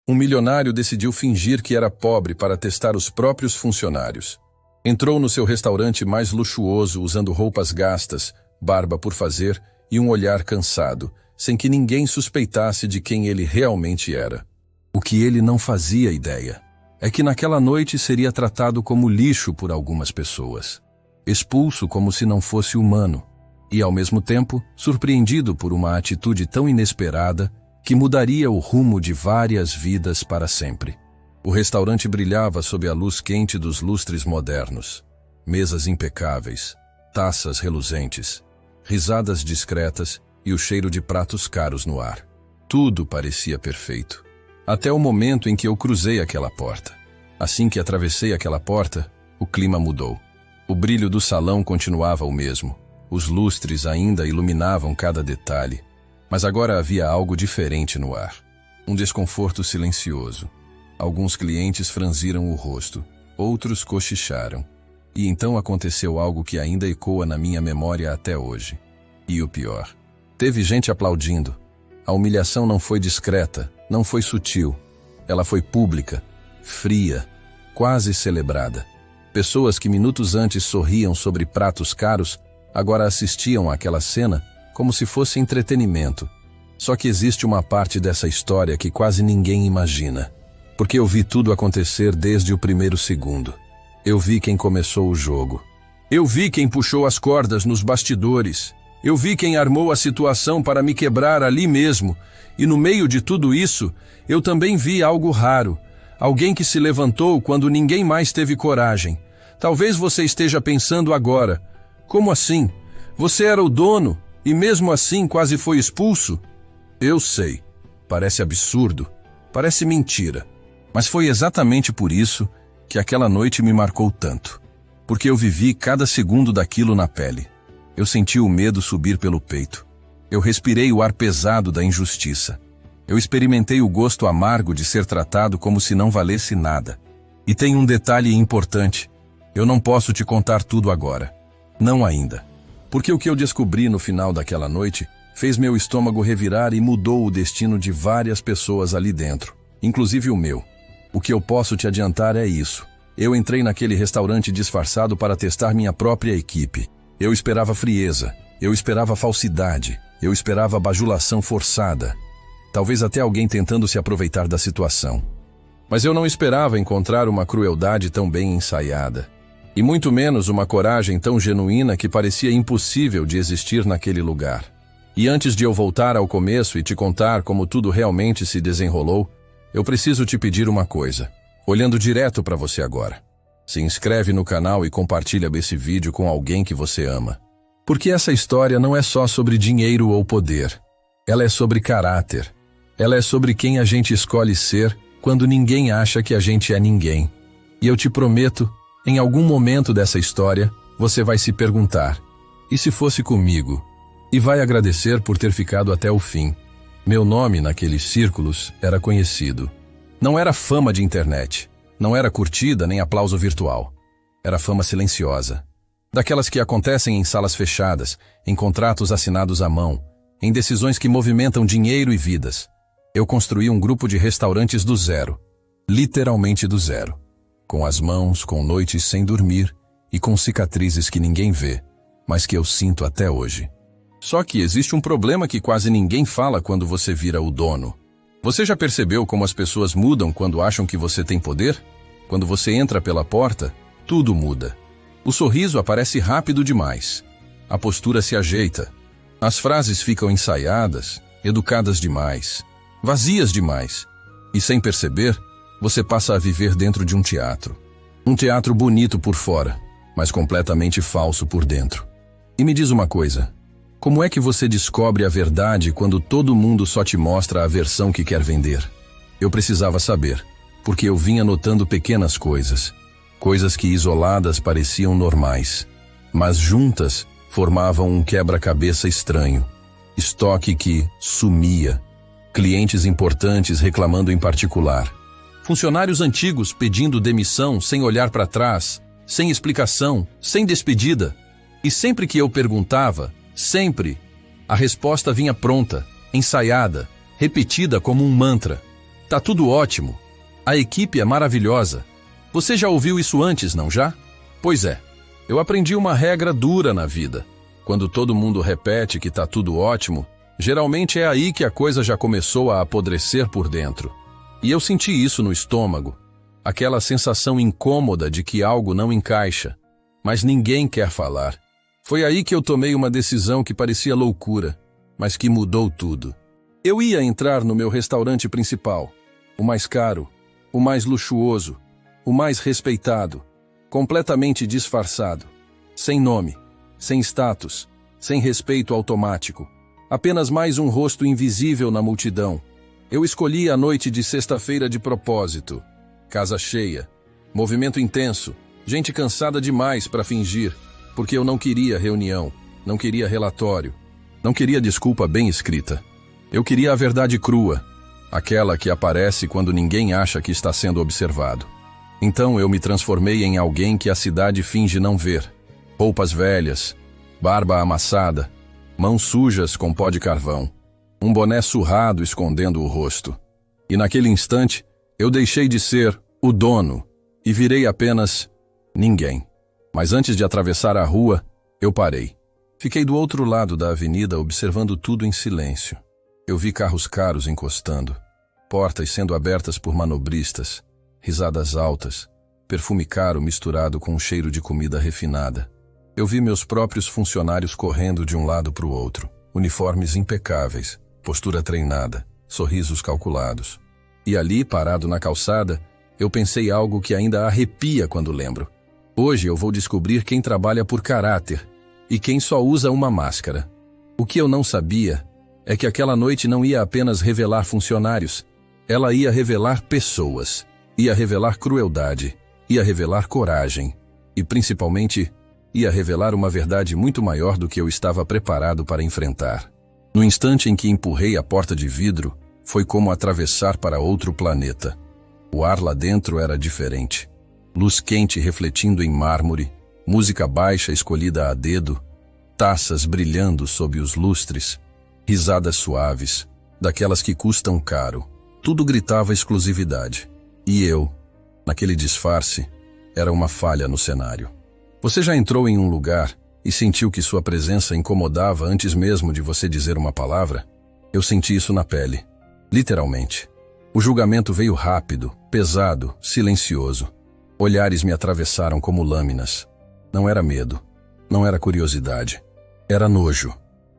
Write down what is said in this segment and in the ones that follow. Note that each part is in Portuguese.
Um milionário decidiu fingir que era pobre para testar os próprios funcionários. Entrou no seu restaurante mais luxuoso usando roupas gastas, barba por fazer e um olhar cansado, sem que ninguém suspeitasse de quem ele realmente era. O que ele não fazia ideia é que naquela noite seria tratado como lixo por algumas pessoas, expulso como se não fosse humano, e ao mesmo tempo surpreendido por uma atitude tão inesperada que mudaria o rumo de várias vidas para sempre. O restaurante brilhava sob a luz quente dos lustres modernos, mesas impecáveis, taças reluzentes, risadas discretas e o cheiro de pratos caros no ar. Tudo parecia perfeito, até o momento em que eu cruzei aquela porta. Assim que atravessei aquela porta, o clima mudou. O brilho do salão continuava o mesmo, os lustres ainda iluminavam cada detalhe, mas agora havia algo diferente no ar. Um desconforto silencioso. Alguns clientes franziram o rosto, outros cochicharam. E então aconteceu algo que ainda ecoa na minha memória até hoje. E o pior, teve gente aplaudindo. A humilhação não foi discreta, não foi sutil. Ela foi pública, fria, quase celebrada. Pessoas que minutos antes sorriam sobre pratos caros, agora assistiam àquela cena como se fosse entretenimento. Só que existe uma parte dessa história que quase ninguém imagina. Porque eu vi tudo acontecer desde o primeiro segundo. Eu vi quem começou o jogo. Eu vi quem puxou as cordas nos bastidores. Eu vi quem armou a situação para me quebrar ali mesmo. E no meio de tudo isso, eu também vi algo raro. Alguém que se levantou quando ninguém mais teve coragem. Talvez você esteja pensando agora: como assim? Você era o dono e mesmo assim quase foi expulso? Eu sei. Parece absurdo. Parece mentira. Mas foi exatamente por isso que aquela noite me marcou tanto. Porque eu vivi cada segundo daquilo na pele. Eu senti o medo subir pelo peito. Eu respirei o ar pesado da injustiça. Eu experimentei o gosto amargo de ser tratado como se não valesse nada. E tem um detalhe importante. Eu não posso te contar tudo agora. Não ainda. Porque o que eu descobri no final daquela noite fez meu estômago revirar e mudou o destino de várias pessoas ali dentro, inclusive o meu. O que eu posso te adiantar é isso. Eu entrei naquele restaurante disfarçado para testar minha própria equipe. Eu esperava frieza, eu esperava falsidade, eu esperava bajulação forçada. Talvez até alguém tentando se aproveitar da situação. Mas eu não esperava encontrar uma crueldade tão bem ensaiada. E muito menos uma coragem tão genuína que parecia impossível de existir naquele lugar. E antes de eu voltar ao começo e te contar como tudo realmente se desenrolou, eu preciso te pedir uma coisa, olhando direto para você agora. Se inscreve no canal e compartilha esse vídeo com alguém que você ama. Porque essa história não é só sobre dinheiro ou poder. Ela é sobre caráter. Ela é sobre quem a gente escolhe ser quando ninguém acha que a gente é ninguém. E eu te prometo, em algum momento dessa história, você vai se perguntar: e se fosse comigo? E vai agradecer por ter ficado até o fim. Meu nome naqueles círculos era conhecido. Não era fama de internet. Não era curtida nem aplauso virtual. Era fama silenciosa. Daquelas que acontecem em salas fechadas, em contratos assinados à mão, em decisões que movimentam dinheiro e vidas. Eu construí um grupo de restaurantes do zero. Literalmente do zero. Com as mãos, com noites sem dormir e com cicatrizes que ninguém vê, mas que eu sinto até hoje. Só que existe um problema que quase ninguém fala quando você vira o dono. Você já percebeu como as pessoas mudam quando acham que você tem poder? Quando você entra pela porta, tudo muda. O sorriso aparece rápido demais. A postura se ajeita. As frases ficam ensaiadas, educadas demais, vazias demais. E sem perceber, você passa a viver dentro de um teatro. Um teatro bonito por fora, mas completamente falso por dentro. E me diz uma coisa. Como é que você descobre a verdade quando todo mundo só te mostra a versão que quer vender? Eu precisava saber, porque eu vinha notando pequenas coisas. Coisas que isoladas pareciam normais, mas juntas formavam um quebra-cabeça estranho. Estoque que sumia. Clientes importantes reclamando em particular. Funcionários antigos pedindo demissão sem olhar para trás, sem explicação, sem despedida. E sempre que eu perguntava, sempre, a resposta vinha pronta, ensaiada, repetida como um mantra. Tá tudo ótimo. A equipe é maravilhosa. Você já ouviu isso antes, não já? Pois é. Eu aprendi uma regra dura na vida. Quando todo mundo repete que tá tudo ótimo, geralmente é aí que a coisa já começou a apodrecer por dentro. E eu senti isso no estômago. Aquela sensação incômoda de que algo não encaixa, mas ninguém quer falar. Foi aí que eu tomei uma decisão que parecia loucura, mas que mudou tudo. Eu ia entrar no meu restaurante principal, o mais caro, o mais luxuoso, o mais respeitado, completamente disfarçado, sem nome, sem status, sem respeito automático, apenas mais um rosto invisível na multidão. Eu escolhi a noite de sexta-feira de propósito. Casa cheia, movimento intenso, gente cansada demais para fingir, porque eu não queria reunião, não queria relatório, não queria desculpa bem escrita. Eu queria a verdade crua, aquela que aparece quando ninguém acha que está sendo observado. Então eu me transformei em alguém que a cidade finge não ver. Roupas velhas, barba amassada, mãos sujas com pó de carvão, um boné surrado escondendo o rosto. E naquele instante, eu deixei de ser o dono e virei apenas ninguém. Mas antes de atravessar a rua, eu parei. Fiquei do outro lado da avenida observando tudo em silêncio. Eu vi carros caros encostando, portas sendo abertas por manobristas, risadas altas, perfume caro misturado com um cheiro de comida refinada. Eu vi meus próprios funcionários correndo de um lado para o outro, uniformes impecáveis, postura treinada, sorrisos calculados. E ali, parado na calçada, eu pensei algo que ainda arrepia quando lembro. Hoje eu vou descobrir quem trabalha por caráter e quem só usa uma máscara. O que eu não sabia é que aquela noite não ia apenas revelar funcionários, ela ia revelar pessoas, ia revelar crueldade, ia revelar coragem e, principalmente, ia revelar uma verdade muito maior do que eu estava preparado para enfrentar. No instante em que empurrei a porta de vidro, foi como atravessar para outro planeta. O ar lá dentro era diferente. Luz quente refletindo em mármore, música baixa escolhida a dedo, taças brilhando sob os lustres, risadas suaves, daquelas que custam caro. Tudo gritava exclusividade. E eu, naquele disfarce, era uma falha no cenário. Você já entrou em um lugar e sentiu que sua presença incomodava antes mesmo de você dizer uma palavra? Eu senti isso na pele. Literalmente. O julgamento veio rápido, pesado, silencioso. Olhares me atravessaram como lâminas. Não era medo, não era curiosidade. Era nojo.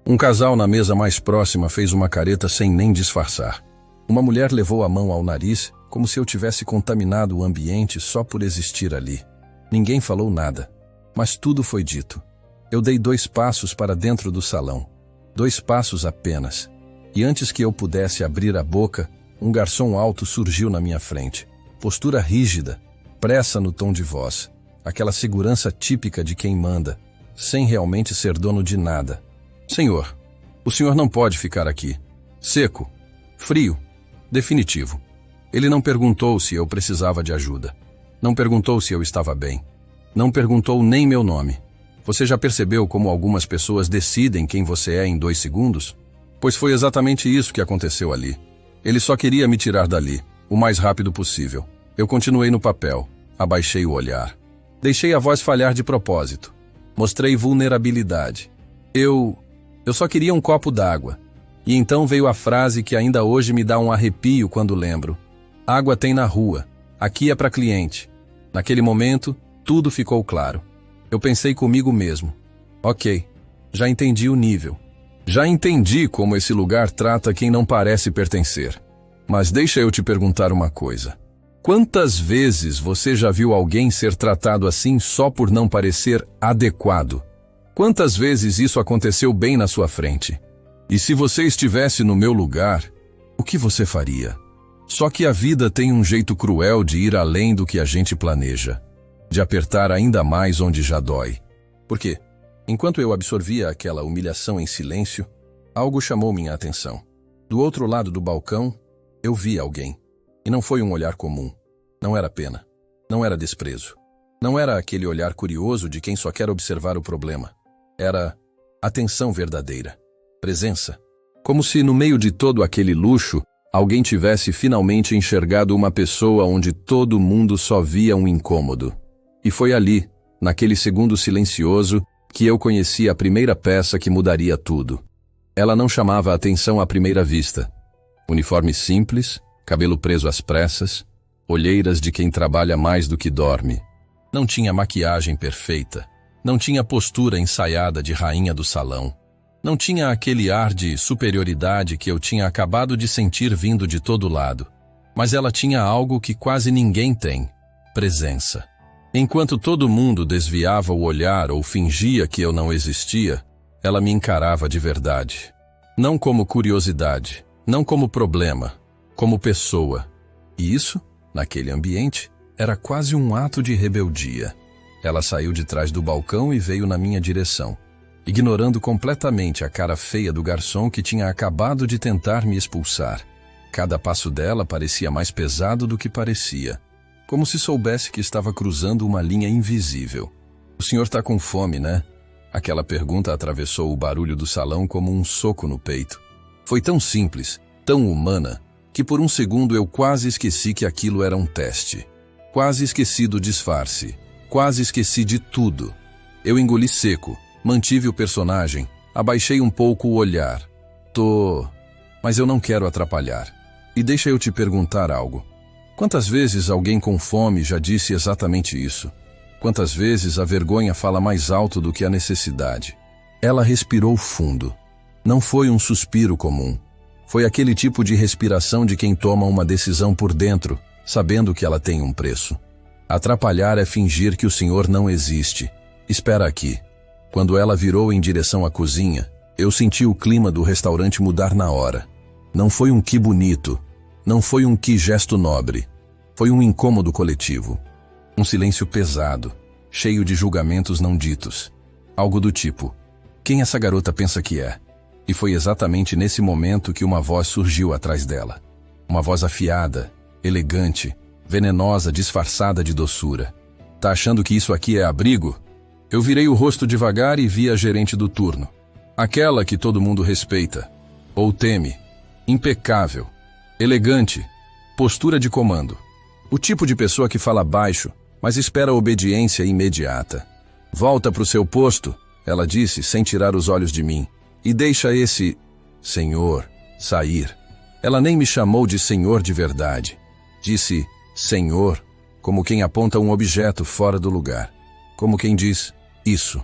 Um casal na mesa mais próxima fez uma careta sem nem disfarçar. Uma mulher levou a mão ao nariz, como se eu tivesse contaminado o ambiente só por existir ali. Ninguém falou nada, mas tudo foi dito. Eu dei 2 passos para dentro do salão. 2 passos apenas. E antes que eu pudesse abrir a boca, um garçom alto surgiu na minha frente. Postura rígida, pressa no tom de voz. Aquela segurança típica de quem manda, sem realmente ser dono de nada. Senhor, o senhor não pode ficar aqui. Seco, frio, definitivo. Ele não perguntou se eu precisava de ajuda. Não perguntou se eu estava bem. Não perguntou nem meu nome. Você já percebeu como algumas pessoas decidem quem você é em 2 segundos? Pois foi exatamente isso que aconteceu ali. Ele só queria me tirar dali, o mais rápido possível. Eu continuei no papel, abaixei o olhar. Deixei a voz falhar de propósito. Mostrei vulnerabilidade. Eu só queria um copo d'água. E então veio a frase que ainda hoje me dá um arrepio quando lembro. Água tem na rua. Aqui é para cliente. Naquele momento, tudo ficou claro. Eu pensei comigo mesmo. Ok, já entendi o nível. Já entendi como esse lugar trata quem não parece pertencer. Mas deixa eu te perguntar uma coisa. Quantas vezes você já viu alguém ser tratado assim só por não parecer adequado? Quantas vezes isso aconteceu bem na sua frente? E se você estivesse no meu lugar, o que você faria? Só que a vida tem um jeito cruel de ir além do que a gente planeja, de apertar ainda mais onde já dói. Por quê? Enquanto eu absorvia aquela humilhação em silêncio, algo chamou minha atenção. Do outro lado do balcão, eu vi alguém. E não foi um olhar comum. Não era pena. Não era desprezo. Não era aquele olhar curioso de quem só quer observar o problema. Era atenção verdadeira. Presença. Como se no meio de todo aquele luxo, Alguém tivesse finalmente enxergado uma pessoa onde todo mundo só via um incômodo. E foi ali, naquele segundo silencioso, que eu conheci a primeira peça que mudaria tudo. Ela não chamava a atenção à primeira vista. Uniforme simples, cabelo preso às pressas, olheiras de quem trabalha mais do que dorme. Não tinha maquiagem perfeita. Não tinha postura ensaiada de rainha do salão. Não tinha aquele ar de superioridade que eu tinha acabado de sentir vindo de todo lado. Mas ela tinha algo que quase ninguém tem: presença. Enquanto todo mundo desviava o olhar ou fingia que eu não existia, ela me encarava de verdade. Não como curiosidade, não como problema, como pessoa. E isso, naquele ambiente, era quase um ato de rebeldia. Ela saiu de trás do balcão e veio na minha direção, ignorando completamente a cara feia do garçom que tinha acabado de tentar me expulsar. Cada passo dela parecia mais pesado do que parecia, como se soubesse que estava cruzando uma linha invisível. "O senhor está com fome, né?" Aquela pergunta atravessou o barulho do salão como um soco no peito. Foi tão simples, tão humana, que por um segundo eu quase esqueci que aquilo era um teste. Quase esqueci do disfarce. Quase esqueci de tudo. Eu engoli seco, mantive o personagem, abaixei um pouco o olhar. Mas eu não quero atrapalhar. E deixa eu te perguntar algo. Quantas vezes alguém com fome já disse exatamente isso? Quantas vezes a vergonha fala mais alto do que a necessidade? Ela respirou fundo. Não foi um suspiro comum. Foi aquele tipo de respiração de quem toma uma decisão por dentro, sabendo que ela tem um preço. Atrapalhar é fingir que o senhor não existe. Espera aqui. Quando ela virou em direção à cozinha, eu senti o clima do restaurante mudar na hora. Não foi um que bonito. Não foi um que gesto nobre. Foi um incômodo coletivo. Um silêncio pesado, cheio de julgamentos não ditos. Algo do tipo: quem essa garota pensa que é? E foi exatamente nesse momento que uma voz surgiu atrás dela. Uma voz afiada, elegante, venenosa, disfarçada de doçura. "Tá achando que isso aqui é abrigo?" Eu virei o rosto devagar e vi a gerente do turno. Aquela que todo mundo respeita, ou teme. Impecável, elegante, postura de comando. O tipo de pessoa que fala baixo, mas espera obediência imediata. "Volta pro seu posto", ela disse sem tirar os olhos de mim, "e deixa esse senhor sair." Ela nem me chamou de senhor de verdade. Disse senhor, como quem aponta um objeto fora do lugar. Como quem diz, isso.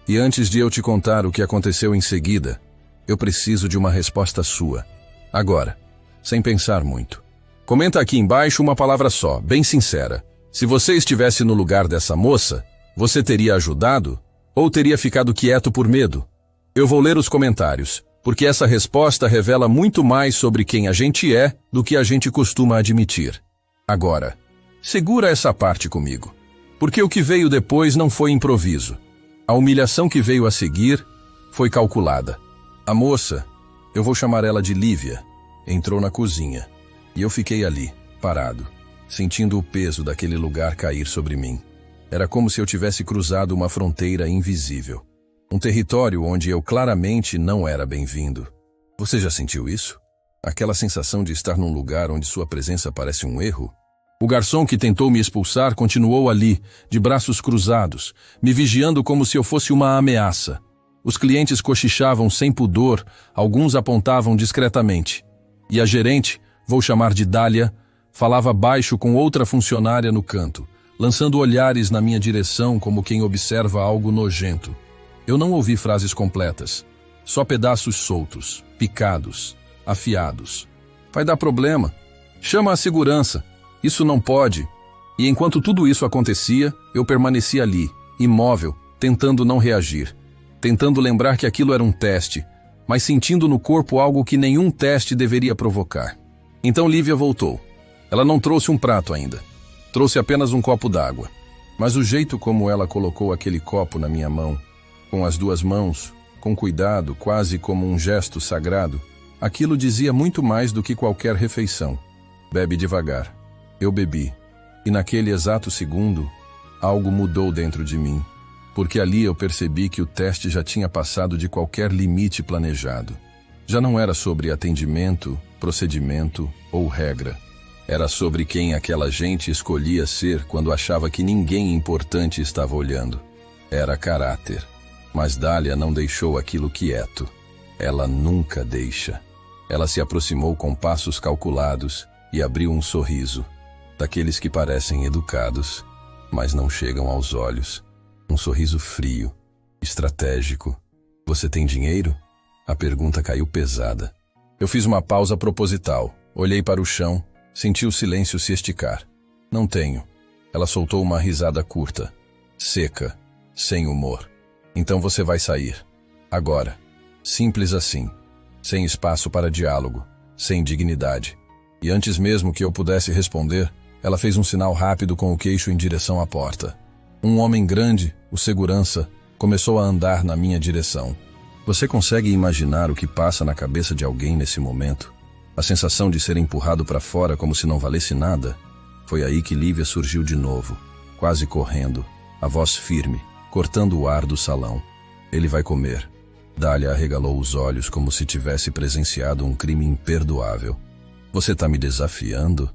E antes de eu te contar o que aconteceu em seguida, eu preciso de uma resposta sua. Agora, sem pensar muito. Comenta aqui embaixo uma palavra só, bem sincera. Se você estivesse no lugar dessa moça, você teria ajudado? Ou teria ficado quieto por medo? Eu vou ler os comentários, porque essa resposta revela muito mais sobre quem a gente é do que a gente costuma admitir. Agora, segura essa parte comigo, porque o que veio depois não foi improviso. A humilhação que veio a seguir foi calculada. A moça, eu vou chamar ela de Lívia, entrou na cozinha, e eu fiquei ali, parado, sentindo o peso daquele lugar cair sobre mim. Era como se eu tivesse cruzado uma fronteira invisível. Um território onde eu claramente não era bem-vindo. Você já sentiu isso? Aquela sensação de estar num lugar onde sua presença parece um erro? O garçom que tentou me expulsar continuou ali, de braços cruzados, me vigiando como se eu fosse uma ameaça. Os clientes cochichavam sem pudor, alguns apontavam discretamente. E a gerente, vou chamar de Dália, falava baixo com outra funcionária no canto, lançando olhares na minha direção como quem observa algo nojento. Eu não ouvi frases completas, só pedaços soltos, picados, afiados. "Vai dar problema. Chama a segurança. Isso não pode." E enquanto tudo isso acontecia, eu permaneci ali, imóvel, tentando não reagir. Tentando lembrar que aquilo era um teste, mas sentindo no corpo algo que nenhum teste deveria provocar. Então Lívia voltou. Ela não trouxe um prato ainda. Trouxe apenas um copo d'água. Mas o jeito como ela colocou aquele copo na minha mão, com as duas mãos, com cuidado, quase como um gesto sagrado, aquilo dizia muito mais do que qualquer refeição. "Bebe devagar." Eu bebi. E naquele exato segundo, algo mudou dentro de mim. Porque ali eu percebi que o teste já tinha passado de qualquer limite planejado. Já não era sobre atendimento, procedimento ou regra. Era sobre quem aquela gente escolhia ser quando achava que ninguém importante estava olhando. Era caráter. Mas Dália não deixou aquilo quieto. Ela nunca deixa. Ela se aproximou com passos calculados e abriu um sorriso, daqueles que parecem educados, mas não chegam aos olhos. Um sorriso frio, estratégico. Você tem dinheiro? A pergunta caiu pesada. Eu fiz uma pausa proposital, olhei para o chão, senti o silêncio se esticar. Não tenho. Ela soltou uma risada curta, seca, sem humor. Então você vai sair. Agora. Simples assim. Sem espaço para diálogo, sem dignidade. E antes mesmo que eu pudesse responder, ela fez um sinal rápido com o queixo em direção à porta. Um homem grande, o segurança, começou a andar na minha direção. Você consegue imaginar o que passa na cabeça de alguém nesse momento? A sensação de ser empurrado para fora como se não valesse nada? Foi aí que Lívia surgiu de novo, quase correndo, a voz firme, cortando o ar do salão. Ele vai comer. Dália arregalou os olhos como se tivesse presenciado um crime imperdoável. Você tá me desafiando?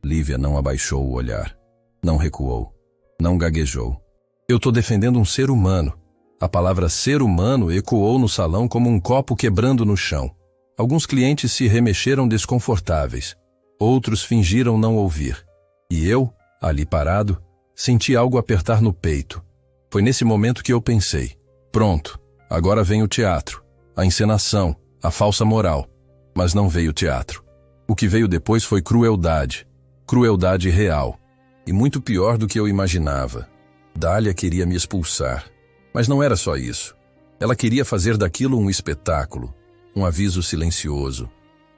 Lívia não abaixou o olhar. Não recuou. Não gaguejou. Eu tô defendendo um ser humano. A palavra ser humano ecoou no salão como um copo quebrando no chão. Alguns clientes se remexeram desconfortáveis. Outros fingiram não ouvir. E eu, ali parado, senti algo apertar no peito. Foi nesse momento que eu pensei: pronto, agora vem o teatro, a encenação, a falsa moral. Mas não veio teatro. O que veio depois foi crueldade. Crueldade real. E muito pior do que eu imaginava. Dália queria me expulsar. Mas não era só isso. Ela queria fazer daquilo um espetáculo, um aviso silencioso,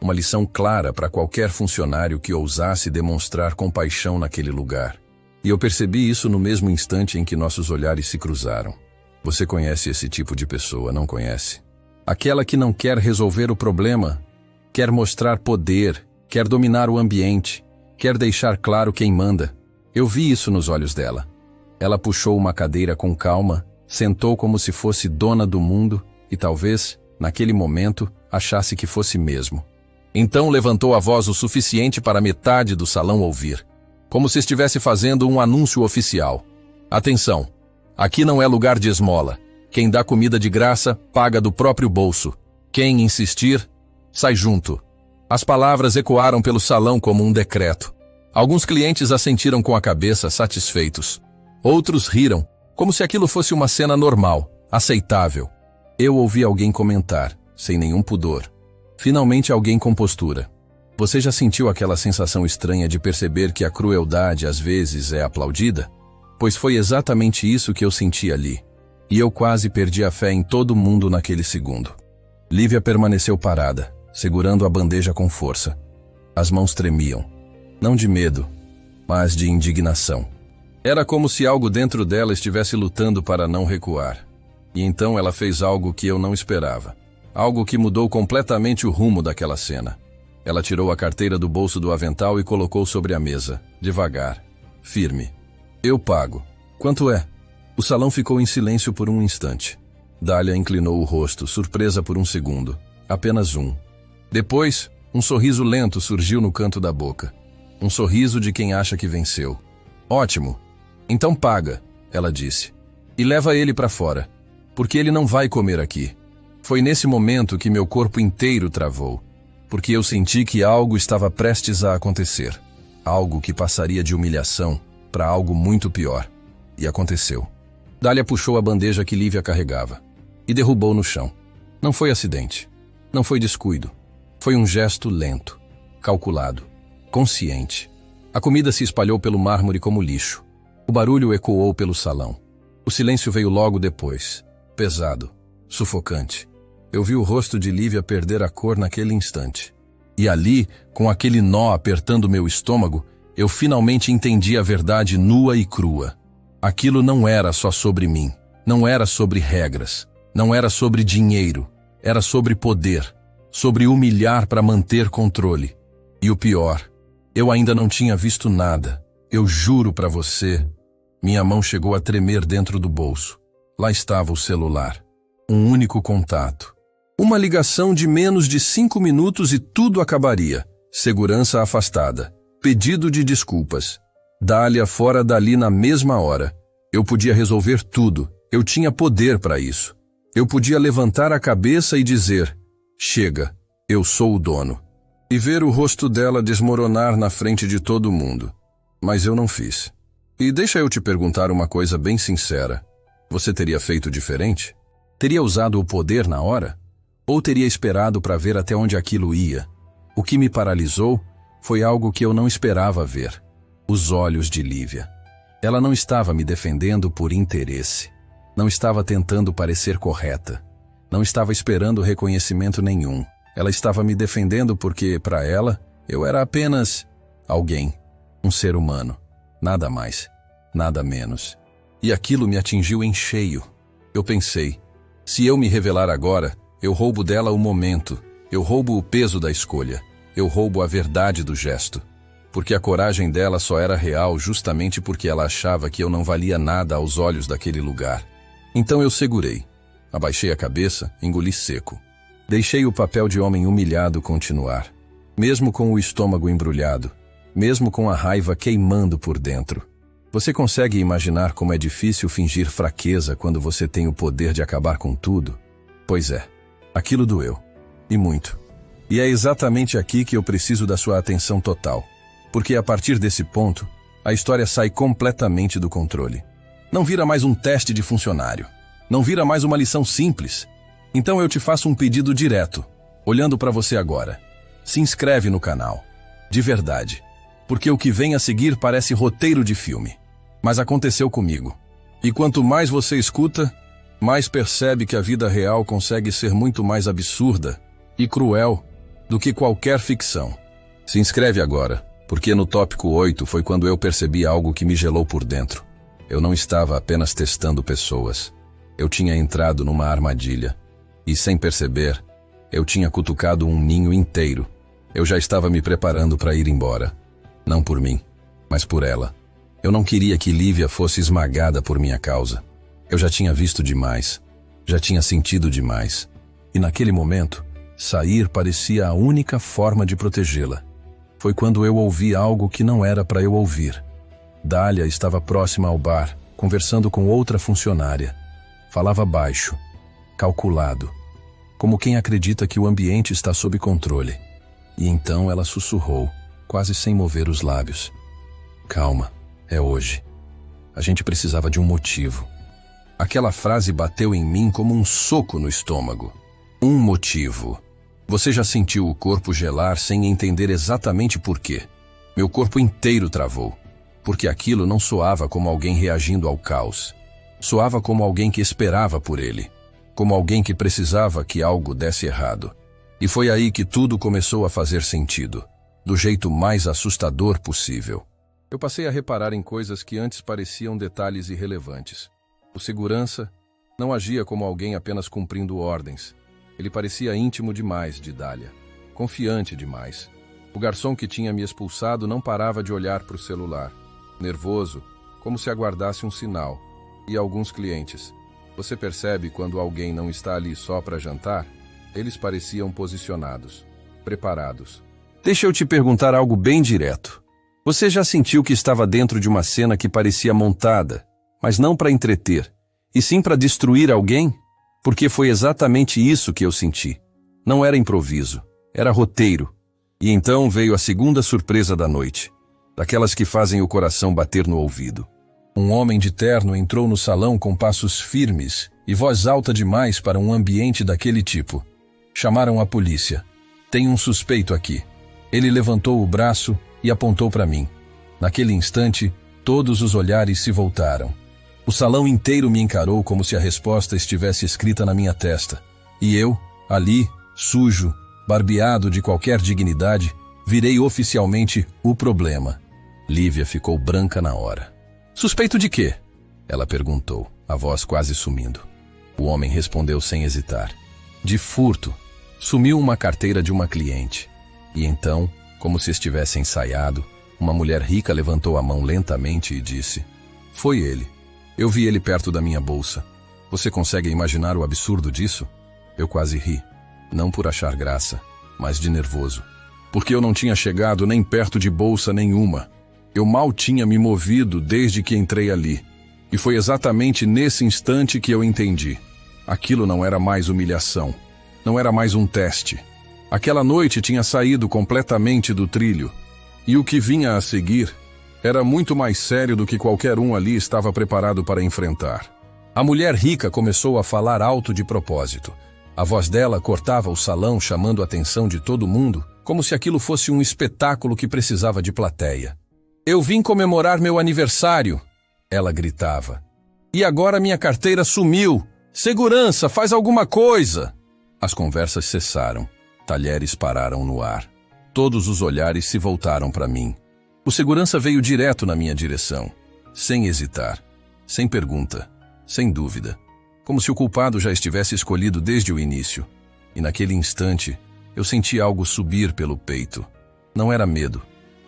uma lição clara para qualquer funcionário que ousasse demonstrar compaixão naquele lugar. E eu percebi isso no mesmo instante em que nossos olhares se cruzaram. Você conhece esse tipo de pessoa, não conhece? Aquela que não quer resolver o problema, quer mostrar poder, quer dominar o ambiente, quer deixar claro quem manda. Eu vi isso nos olhos dela. Ela puxou uma cadeira com calma, sentou como se fosse dona do mundo e talvez, naquele momento, achasse que fosse mesmo. Então levantou a voz o suficiente para metade do salão ouvir, como se estivesse fazendo um anúncio oficial. Atenção, aqui não é lugar de esmola. Quem dá comida de graça, paga do próprio bolso. Quem insistir, sai junto. As palavras ecoaram pelo salão como um decreto. Alguns clientes assentiram com a cabeça, satisfeitos. Outros riram, como se aquilo fosse uma cena normal, aceitável. Eu ouvi alguém comentar, sem nenhum pudor. Finalmente alguém com postura. Você já sentiu aquela sensação estranha de perceber que a crueldade às vezes é aplaudida? Pois foi exatamente isso que eu senti ali. E eu quase perdi a fé em todo mundo naquele segundo. Lívia permaneceu parada, segurando a bandeja com força. As mãos tremiam. Não de medo, mas de indignação. Era como se algo dentro dela estivesse lutando para não recuar. E então ela fez algo que eu não esperava. Algo que mudou completamente o rumo daquela cena. Ela tirou a carteira do bolso do avental e colocou sobre a mesa, devagar, firme. Eu pago. Quanto é? O salão ficou em silêncio por um instante. Dália inclinou o rosto, surpresa por um segundo. Apenas um. Depois, um sorriso lento surgiu no canto da boca. Um sorriso de quem acha que venceu. Ótimo. Então paga, ela disse. E leva ele para fora, porque ele não vai comer aqui. Foi nesse momento que meu corpo inteiro travou, porque eu senti que algo estava prestes a acontecer. Algo que passaria de humilhação para algo muito pior. E aconteceu. Dália puxou a bandeja que Lívia carregava e derrubou no chão. Não foi acidente. Não foi descuido. Foi um gesto lento, calculado, consciente. A comida se espalhou pelo mármore como lixo. O barulho ecoou pelo salão. O silêncio veio logo depois, pesado, sufocante. Eu vi o rosto de Lívia perder a cor naquele instante. E ali, com aquele nó apertando meu estômago, eu finalmente entendi a verdade nua e crua. Aquilo não era só sobre mim, não era sobre regras, não era sobre dinheiro, era sobre poder, sobre humilhar para manter controle. E o pior, eu ainda não tinha visto nada. Eu juro para você. Minha mão chegou a tremer dentro do bolso. Lá estava o celular. Um único contato. Uma ligação de menos de 5 minutos e tudo acabaria. Segurança afastada. Pedido de desculpas. Dália fora dali na mesma hora. Eu podia resolver tudo. Eu tinha poder para isso. Eu podia levantar a cabeça e dizer: chega, eu sou o dono. E ver o rosto dela desmoronar na frente de todo mundo. Mas eu não fiz. E deixa eu te perguntar uma coisa bem sincera. Você teria feito diferente? Teria usado o poder na hora? Ou teria esperado para ver até onde aquilo ia? O que me paralisou foi algo que eu não esperava ver. Os olhos de Lívia. Ela não estava me defendendo por interesse. Não estava tentando parecer correta. Não estava esperando reconhecimento nenhum. Ela estava me defendendo porque, para ela, eu era apenas alguém. Um ser humano. Nada mais. Nada menos. E aquilo me atingiu em cheio. Eu pensei, se eu me revelar agora, eu roubo dela o momento. Eu roubo o peso da escolha. Eu roubo a verdade do gesto. Porque a coragem dela só era real justamente porque ela achava que eu não valia nada aos olhos daquele lugar. Então eu segurei. Abaixei a cabeça, engoli seco. Deixei o papel de homem humilhado continuar. Mesmo com o estômago embrulhado. Mesmo com a raiva queimando por dentro. Você consegue imaginar como é difícil fingir fraqueza quando você tem o poder de acabar com tudo? Pois é, aquilo doeu. E muito. E é exatamente aqui que eu preciso da sua atenção total. Porque a partir desse ponto, a história sai completamente do controle. Não vira mais um teste de funcionário. Não vira mais uma lição simples. Então eu te faço um pedido direto, olhando para você agora. Se inscreve no canal. De verdade. Porque o que vem a seguir parece roteiro de filme. Mas aconteceu comigo. E quanto mais você escuta, mais percebe que a vida real consegue ser muito mais absurda e cruel do que qualquer ficção. Se inscreve agora, porque no tópico 8 foi quando eu percebi algo que me gelou por dentro. Eu não estava apenas testando pessoas. Eu tinha entrado numa armadilha. E sem perceber, eu tinha cutucado um ninho inteiro. Eu já estava me preparando para ir embora. Não por mim, mas por ela. Eu não queria que Lívia fosse esmagada por minha causa. Eu já tinha visto demais. Já tinha sentido demais. E naquele momento, sair parecia a única forma de protegê-la. Foi quando eu ouvi algo que não era para eu ouvir. Dália estava próxima ao bar, conversando com outra funcionária. Falava baixo, calculado, como quem acredita que o ambiente está sob controle. E então ela sussurrou, quase sem mover os lábios. Calma, é hoje. A gente precisava de um motivo. Aquela frase bateu em mim como um soco no estômago. Um motivo. Você já sentiu o corpo gelar sem entender exatamente por quê? Meu corpo inteiro travou. Porque aquilo não soava como alguém reagindo ao caos. Soava como alguém que esperava por ele. Como alguém que precisava que algo desse errado. E foi aí que tudo começou a fazer sentido. Do jeito mais assustador possível. Eu passei a reparar em coisas que antes pareciam detalhes irrelevantes. O segurança não agia como alguém apenas cumprindo ordens. Ele parecia íntimo demais de Dália. Confiante demais. O garçom que tinha me expulsado não parava de olhar para o celular. Nervoso, como se aguardasse um sinal. E alguns clientes. Você percebe quando alguém não está ali só para jantar? Eles pareciam posicionados, preparados. Deixa eu te perguntar algo bem direto. Você já sentiu que estava dentro de uma cena que parecia montada, mas não para entreter, e sim para destruir alguém? Porque foi exatamente isso que eu senti. Não era improviso, era roteiro. E então veio a segunda surpresa da noite, daquelas que fazem o coração bater no ouvido. Um homem de terno entrou no salão com passos firmes e voz alta demais para um ambiente daquele tipo. Chamaram a polícia. Tem um suspeito aqui. Ele levantou o braço e apontou para mim. Naquele instante, todos os olhares se voltaram. O salão inteiro me encarou como se a resposta estivesse escrita na minha testa. E eu, ali, sujo, barbeado de qualquer dignidade, virei oficialmente o problema. Lívia ficou branca na hora. Suspeito de quê? Ela perguntou, a voz quase sumindo. O homem respondeu sem hesitar. De furto. Sumiu uma carteira de uma cliente. E então, como se estivesse ensaiado, uma mulher rica levantou a mão lentamente e disse: Foi ele. Eu vi ele perto da minha bolsa. Você consegue imaginar o absurdo disso? Eu quase ri. Não por achar graça, mas de nervoso. Porque eu não tinha chegado nem perto de bolsa nenhuma. Eu mal tinha me movido desde que entrei ali. E foi exatamente nesse instante que eu entendi. Aquilo não era mais humilhação. Não era mais um teste. Aquela noite tinha saído completamente do trilho. E o que vinha a seguir era muito mais sério do que qualquer um ali estava preparado para enfrentar. A mulher rica começou a falar alto de propósito. A voz dela cortava o salão, chamando a atenção de todo mundo, como se aquilo fosse um espetáculo que precisava de plateia. "Eu vim comemorar meu aniversário", ela gritava. "E agora minha carteira sumiu! Segurança, faz alguma coisa!" As conversas cessaram. Talheres pararam no ar. Todos os olhares se voltaram para mim. O segurança veio direto na minha direção, sem hesitar, sem pergunta, sem dúvida, como se o culpado já estivesse escolhido desde o início. E naquele instante, eu senti algo subir pelo peito. Não era medo,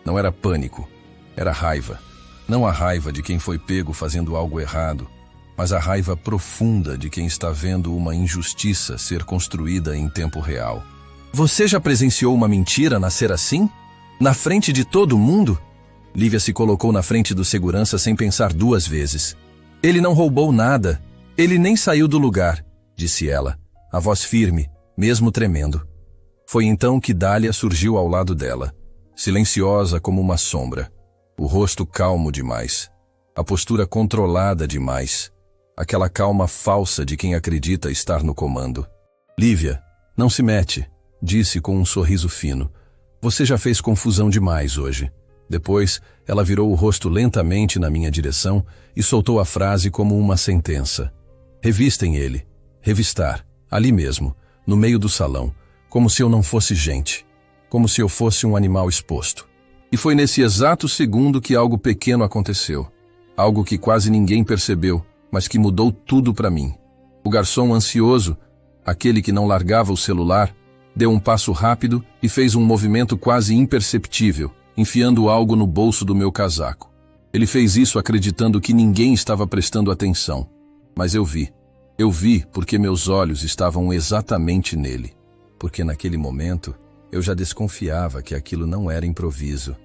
não era pânico, era raiva. Não a raiva de quem foi pego fazendo algo errado, mas a raiva profunda de quem está vendo uma injustiça ser construída em tempo real. "Você já presenciou uma mentira nascer assim? Na frente de todo mundo?" Lívia se colocou na frente do segurança sem pensar duas vezes. "Ele não roubou nada. Ele nem saiu do lugar", disse ela, a voz firme, mesmo tremendo. Foi então que Dália surgiu ao lado dela, silenciosa como uma sombra, o rosto calmo demais, a postura controlada demais, aquela calma falsa de quem acredita estar no comando. "Lívia, não se mete", disse com um sorriso fino. "Você já fez confusão demais hoje." Depois, ela virou o rosto lentamente na minha direção e soltou a frase como uma sentença. "Revistem ele." Revistar, ali mesmo, no meio do salão, como se eu não fosse gente, como se eu fosse um animal exposto. E foi nesse exato segundo que algo pequeno aconteceu. Algo que quase ninguém percebeu, mas que mudou tudo para mim. O garçom ansioso, aquele que não largava o celular, deu um passo rápido e fez um movimento quase imperceptível, enfiando algo no bolso do meu casaco. Ele fez isso acreditando que ninguém estava prestando atenção. Mas eu vi. Eu vi porque meus olhos estavam exatamente nele. Porque naquele momento, eu já desconfiava que aquilo não era improviso.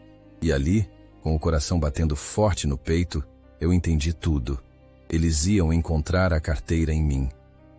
E ali, com o coração batendo forte no peito, eu entendi tudo. Eles iam encontrar a carteira em mim.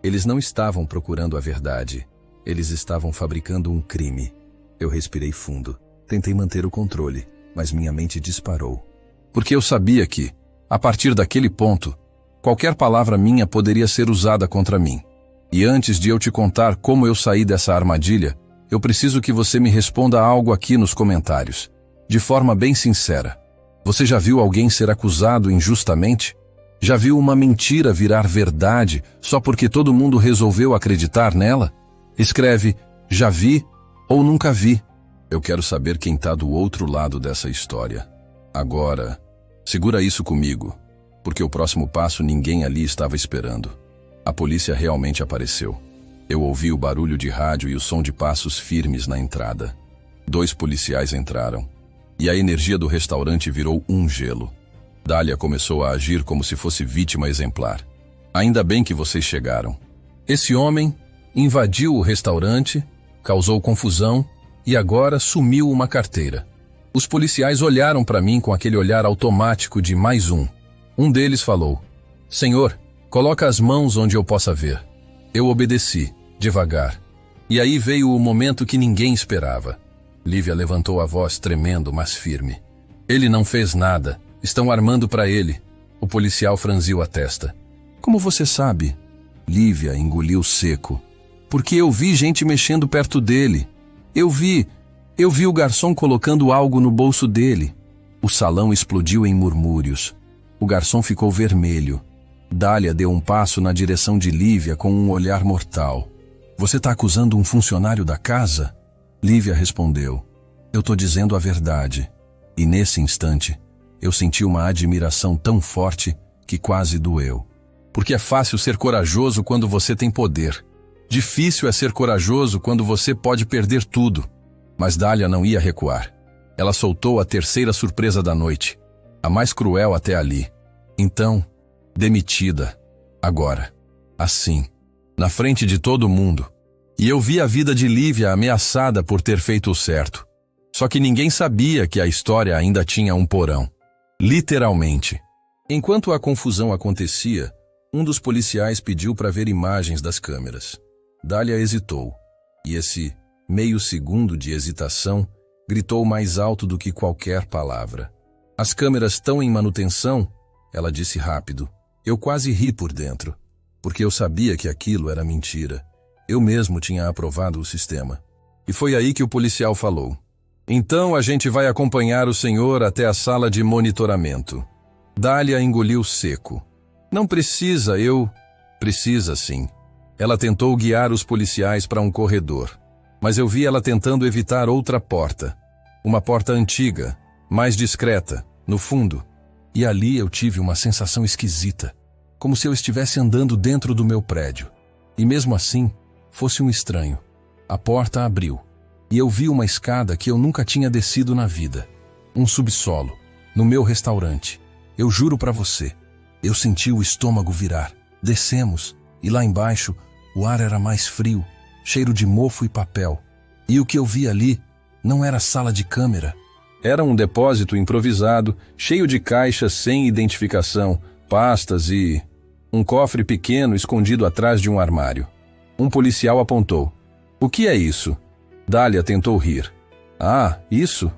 Eles não estavam procurando a verdade. Eles estavam fabricando um crime. Eu respirei fundo. Tentei manter o controle, mas minha mente disparou. Porque eu sabia que, a partir daquele ponto, qualquer palavra minha poderia ser usada contra mim. E antes de eu te contar como eu saí dessa armadilha, eu preciso que você me responda algo aqui nos comentários, de forma bem sincera. Você já viu alguém ser acusado injustamente? Já viu uma mentira virar verdade só porque todo mundo resolveu acreditar nela? Escreve "já vi" ou "nunca vi". Eu quero saber quem está do outro lado dessa história. Agora, segura isso comigo, porque o próximo passo ninguém ali estava esperando. A polícia realmente apareceu. Eu ouvi o barulho de rádio e o som de passos firmes na entrada. 2 policiais entraram. E a energia do restaurante virou um gelo. Dália começou a agir como se fosse vítima exemplar. "Ainda bem que vocês chegaram. Esse homem invadiu o restaurante, causou confusão e agora sumiu uma carteira." Os policiais olharam para mim com aquele olhar automático de mais um. Um deles falou: "Senhor, coloca as mãos onde eu possa ver." Eu obedeci, devagar. E aí veio o momento que ninguém esperava. Lívia levantou a voz tremendo, mas firme. "Ele não fez nada. Estão armando para ele." O policial franziu a testa. "Como você sabe?" Lívia engoliu seco. "Porque eu vi gente mexendo perto dele. Eu vi o garçom colocando algo no bolso dele." O salão explodiu em murmúrios. O garçom ficou vermelho. Dália deu um passo na direção de Lívia com um olhar mortal. "Você está acusando um funcionário da casa?" Lívia respondeu: "Eu estou dizendo a verdade." E nesse instante, eu senti uma admiração tão forte que quase doeu. Porque é fácil ser corajoso quando você tem poder. Difícil é ser corajoso quando você pode perder tudo. Mas Dália não ia recuar. Ela soltou a terceira surpresa da noite, a mais cruel até ali. Então, demitida. Agora. Assim. Na frente de todo mundo. E eu vi a vida de Lívia ameaçada por ter feito o certo. Só que ninguém sabia que a história ainda tinha um porão. Literalmente. Enquanto a confusão acontecia, um dos policiais pediu para ver imagens das câmeras. Dália hesitou, e esse meio segundo de hesitação gritou mais alto do que qualquer palavra. As câmeras estão em manutenção? Ela disse rápido. Eu quase ri por dentro, porque eu sabia que aquilo era mentira. Eu mesmo tinha aprovado o sistema. E foi aí que o policial falou. Então a gente vai acompanhar o senhor até a sala de monitoramento. Dália engoliu seco. Não precisa, Precisa sim. Ela tentou guiar os policiais para um corredor, mas eu vi ela tentando evitar outra porta. Uma porta antiga, mais discreta, no fundo. E ali eu tive uma sensação esquisita, como se eu estivesse andando dentro do meu prédio. E mesmo assim, fosse um estranho. A porta abriu, e eu vi uma escada que eu nunca tinha descido na vida. Um subsolo, no meu restaurante. Eu juro pra você, eu senti o estômago virar. Descemos, e lá embaixo, o ar era mais frio, cheiro de mofo e papel. E o que eu vi ali não era sala de câmera. Era um depósito improvisado, cheio de caixas sem identificação, pastas e um cofre pequeno escondido atrás de um armário. Um policial apontou. O que é isso? Dália tentou rir. Ah, isso?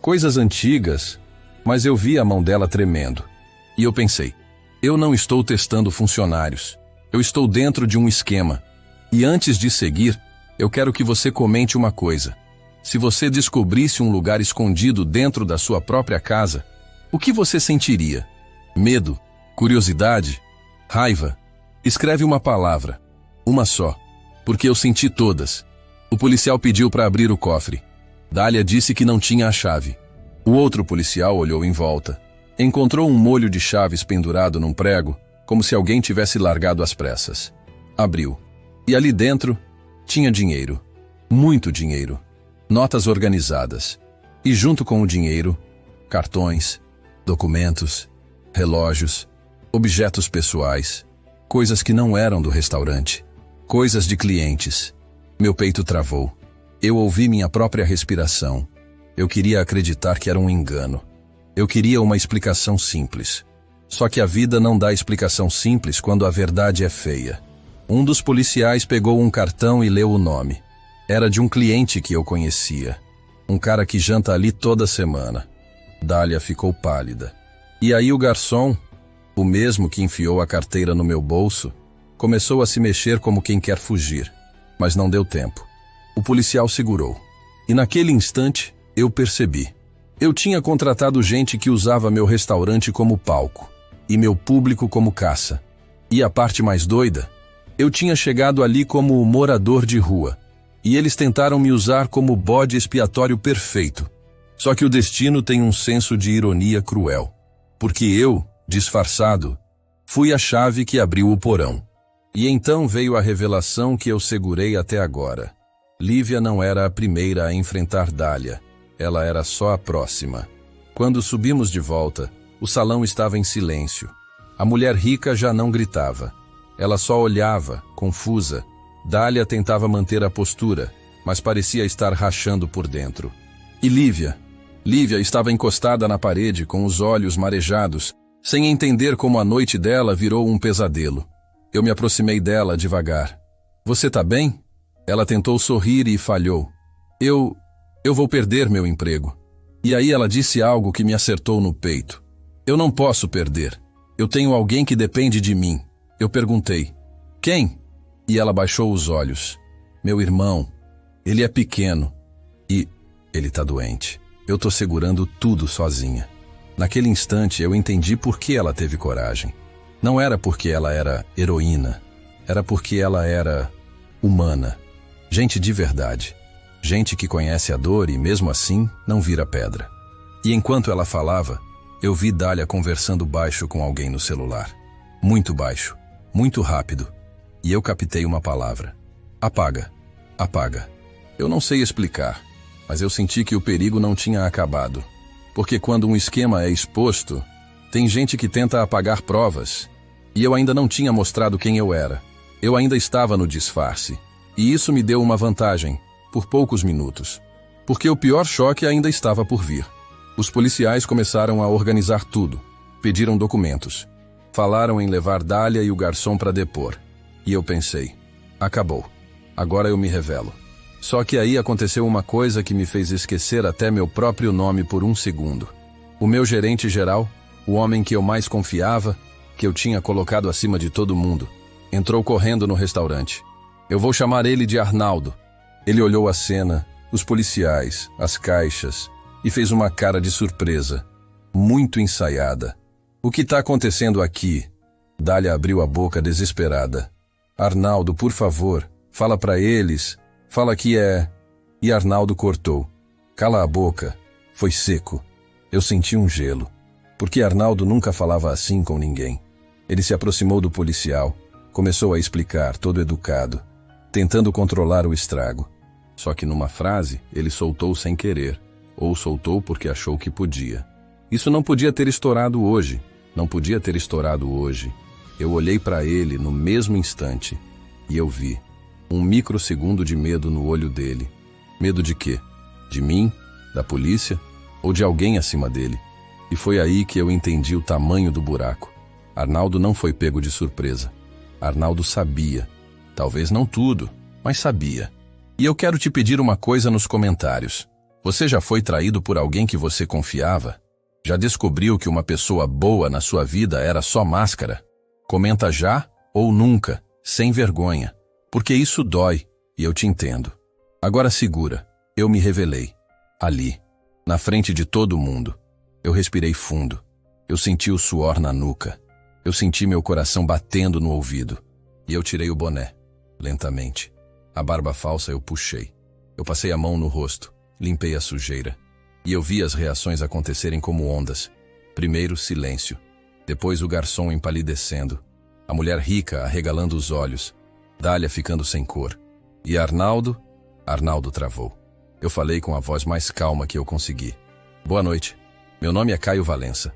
Coisas antigas. Mas eu vi a mão dela tremendo. E eu pensei, eu não estou testando funcionários. Eu estou dentro de um esquema. E antes de seguir, eu quero que você comente uma coisa. Se você descobrisse um lugar escondido dentro da sua própria casa, o que você sentiria? Medo? Curiosidade? Raiva? Escreve uma palavra. Uma só. Porque eu senti todas. O policial pediu para abrir o cofre. Dália disse que não tinha a chave. O outro policial olhou em volta. Encontrou um molho de chaves pendurado num prego, como se alguém tivesse largado às pressas. Abriu. E ali dentro tinha dinheiro. Muito dinheiro. Notas organizadas. E junto com o dinheiro, cartões, documentos, relógios, objetos pessoais, coisas que não eram do restaurante, coisas de clientes. Meu peito travou. Eu ouvi minha própria respiração. Eu queria acreditar que era um engano. Eu queria uma explicação simples. Só que a vida não dá explicação simples quando a verdade é feia. Um dos policiais pegou um cartão e leu o nome. Era de um cliente que eu conhecia. Um cara que janta ali toda semana. Dália ficou pálida. E aí o garçom, o mesmo que enfiou a carteira no meu bolso, começou a se mexer como quem quer fugir. Mas não deu tempo. O policial segurou. E naquele instante, eu percebi. Eu tinha contratado gente que usava meu restaurante como palco. E meu público como caça. E a parte mais doida? Eu tinha chegado ali como morador de rua. E eles tentaram me usar como bode expiatório perfeito. Só que o destino tem um senso de ironia cruel. Porque eu, disfarçado, fui a chave que abriu o porão. E então veio a revelação que eu segurei até agora. Lívia não era a primeira a enfrentar Dália. Ela era só a próxima. Quando subimos de volta, o salão estava em silêncio. A mulher rica já não gritava. Ela só olhava, confusa. Dália tentava manter a postura, mas parecia estar rachando por dentro. E Lívia? Lívia estava encostada na parede com os olhos marejados, sem entender como a noite dela virou um pesadelo. Eu me aproximei dela devagar. Você tá bem? Ela tentou sorrir e falhou. Eu vou perder meu emprego. E aí ela disse algo que me acertou no peito. Eu não posso perder. Eu tenho alguém que depende de mim. Eu perguntei. Quem? E ela baixou os olhos. Meu irmão. Ele é pequeno. E ele tá doente. Eu tô segurando tudo sozinha. Naquele instante eu entendi por que ela teve coragem. Não era porque ela era heroína. Era porque ela era humana. Gente de verdade. Gente que conhece a dor e, mesmo assim, não vira pedra. E enquanto ela falava, eu vi Dália conversando baixo com alguém no celular. Muito baixo. Muito rápido. E eu captei uma palavra. Apaga. Apaga. Eu não sei explicar, mas eu senti que o perigo não tinha acabado. Porque quando um esquema é exposto, tem gente que tenta apagar provas. E eu ainda não tinha mostrado quem eu era. Eu ainda estava no disfarce. E isso me deu uma vantagem, por poucos minutos. Porque o pior choque ainda estava por vir. Os policiais começaram a organizar tudo. Pediram documentos. Falaram em levar Dália e o garçom para depor. E eu pensei, acabou. Agora eu me revelo. Só que aí aconteceu uma coisa que me fez esquecer até meu próprio nome por um segundo. O meu gerente geral, o homem que eu mais confiava, que eu tinha colocado acima de todo mundo, entrou correndo no restaurante. Eu vou chamar ele de Arnaldo. Ele olhou a cena, os policiais, as caixas, e fez uma cara de surpresa, muito ensaiada. O que está acontecendo aqui? Dália abriu a boca desesperada. Arnaldo, por favor, fala para eles, fala que é... E Arnaldo cortou. Cala a boca. Foi seco. Eu senti um gelo, porque Arnaldo nunca falava assim com ninguém. Ele se aproximou do policial, começou a explicar, todo educado, tentando controlar o estrago. Só que numa frase, ele soltou sem querer, ou soltou porque achou que podia. Isso não podia ter estourado hoje, não podia ter estourado hoje. Eu olhei para ele no mesmo instante, e eu vi um microsegundo de medo no olho dele. Medo de quê? De mim? Da polícia? Ou de alguém acima dele? E foi aí que eu entendi o tamanho do buraco. Arnaldo não foi pego de surpresa. Arnaldo sabia. Talvez não tudo, mas sabia. E eu quero te pedir uma coisa nos comentários. Você já foi traído por alguém que você confiava? Já descobriu que uma pessoa boa na sua vida era só máscara? Comenta já ou nunca, sem vergonha. Porque isso dói, e eu te entendo. Agora segura, eu me revelei. Ali, na frente de todo mundo. Eu respirei fundo. Eu senti o suor na nuca. Eu senti meu coração batendo no ouvido. E eu tirei o boné, lentamente. A barba falsa eu puxei. Eu passei a mão no rosto, limpei a sujeira. E eu vi as reações acontecerem como ondas. Primeiro, silêncio. Depois, o garçom empalidecendo. A mulher rica arregalando os olhos. Dália ficando sem cor. E Arnaldo? Arnaldo travou. Eu falei com a voz mais calma que eu consegui. Boa noite. Meu nome é Caio Valença.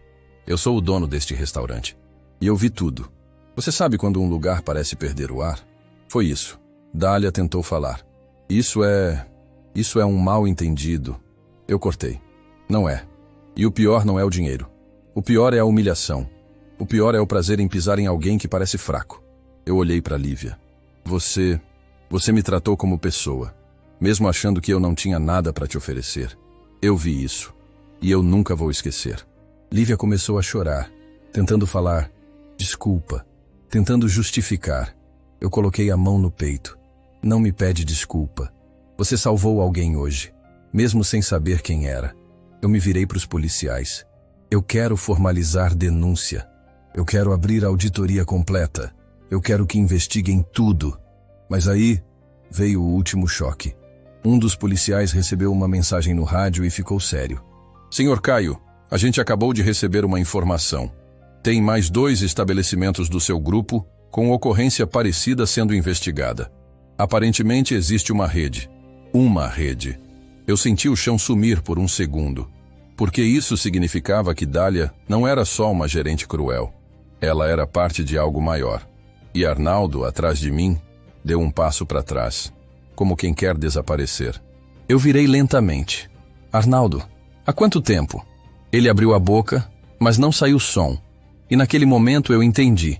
Eu sou o dono deste restaurante. E eu vi tudo. Você sabe quando um lugar parece perder o ar? Foi isso. Dália tentou falar. Isso é um mal-entendido. Eu cortei. Não é. E o pior não é o dinheiro. O pior é a humilhação. O pior é o prazer em pisar em alguém que parece fraco. Eu olhei para Lívia. Você me tratou como pessoa, mesmo achando que eu não tinha nada para te oferecer. Eu vi isso. E eu nunca vou esquecer. Lívia começou a chorar, tentando falar desculpa, tentando justificar. Eu coloquei a mão no peito. Não me pede desculpa. Você salvou alguém hoje, mesmo sem saber quem era. Eu me virei para os policiais. Eu quero formalizar denúncia. Eu quero abrir a auditoria completa. Eu quero que investiguem tudo. Mas aí veio o último choque. Um dos policiais recebeu uma mensagem no rádio e ficou sério. Senhor Caio, a gente acabou de receber uma informação. Tem mais 2 estabelecimentos do seu grupo com ocorrência parecida sendo investigada. Aparentemente existe uma rede. Uma rede. Eu senti o chão sumir por um segundo, porque isso significava que Dália não era só uma gerente cruel. Ela era parte de algo maior. E Arnaldo, atrás de mim, deu um passo para trás, como quem quer desaparecer. Eu virei lentamente. Arnaldo, há quanto tempo? Ele abriu a boca, mas não saiu som. E naquele momento eu entendi.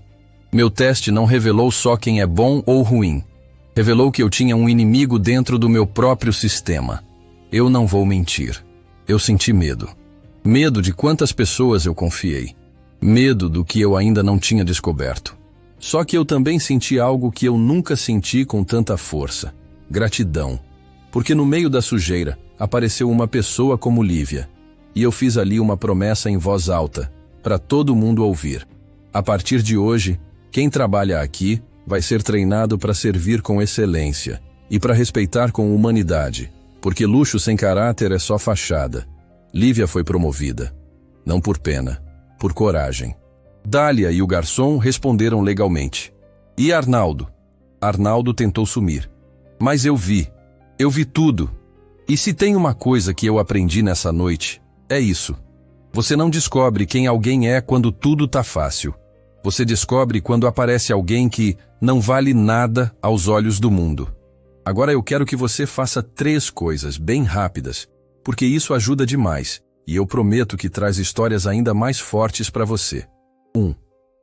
Meu teste não revelou só quem é bom ou ruim. Revelou que eu tinha um inimigo dentro do meu próprio sistema. Eu não vou mentir. Eu senti medo. Medo de quantas pessoas eu confiei. Medo do que eu ainda não tinha descoberto. Só que eu também senti algo que eu nunca senti com tanta força. Gratidão. Porque no meio da sujeira apareceu uma pessoa como Lívia. E eu fiz ali uma promessa em voz alta, para todo mundo ouvir. A partir de hoje, quem trabalha aqui vai ser treinado para servir com excelência e para respeitar com humanidade, porque luxo sem caráter é só fachada. Lívia foi promovida. Não por pena, por coragem. Dália e o garçom responderam legalmente. E Arnaldo? Arnaldo tentou sumir. Mas eu vi tudo. E se tem uma coisa que eu aprendi nessa noite, é isso. Você não descobre quem alguém é quando tudo tá fácil. Você descobre quando aparece alguém que não vale nada aos olhos do mundo. Agora eu quero que você faça 3 coisas bem rápidas, porque isso ajuda demais, e eu prometo que traz histórias ainda mais fortes para você. 1.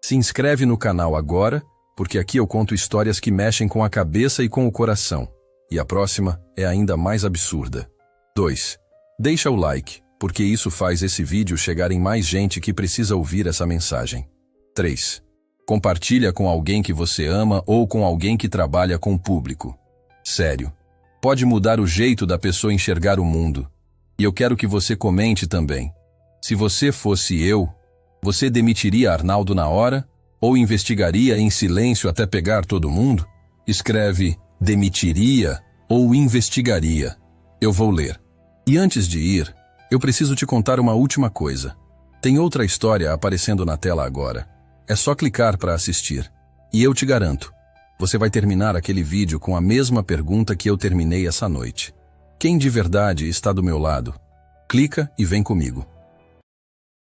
Se inscreve no canal agora, porque aqui eu conto histórias que mexem com a cabeça e com o coração. E a próxima é ainda mais absurda. 2. Deixa o like, porque isso faz esse vídeo chegar em mais gente que precisa ouvir essa mensagem. 3. Compartilha com alguém que você ama ou com alguém que trabalha com o público. Sério. Pode mudar o jeito da pessoa enxergar o mundo. E eu quero que você comente também. Se você fosse eu, você demitiria Arnaldo na hora? Ou investigaria em silêncio até pegar todo mundo? Escreve demitiria ou investigaria. Eu vou ler. E antes de ir, eu preciso te contar uma última coisa. Tem outra história aparecendo na tela agora. É só clicar para assistir. E eu te garanto, você vai terminar aquele vídeo com a mesma pergunta que eu terminei essa noite. Quem de verdade está do meu lado? Clica e vem comigo.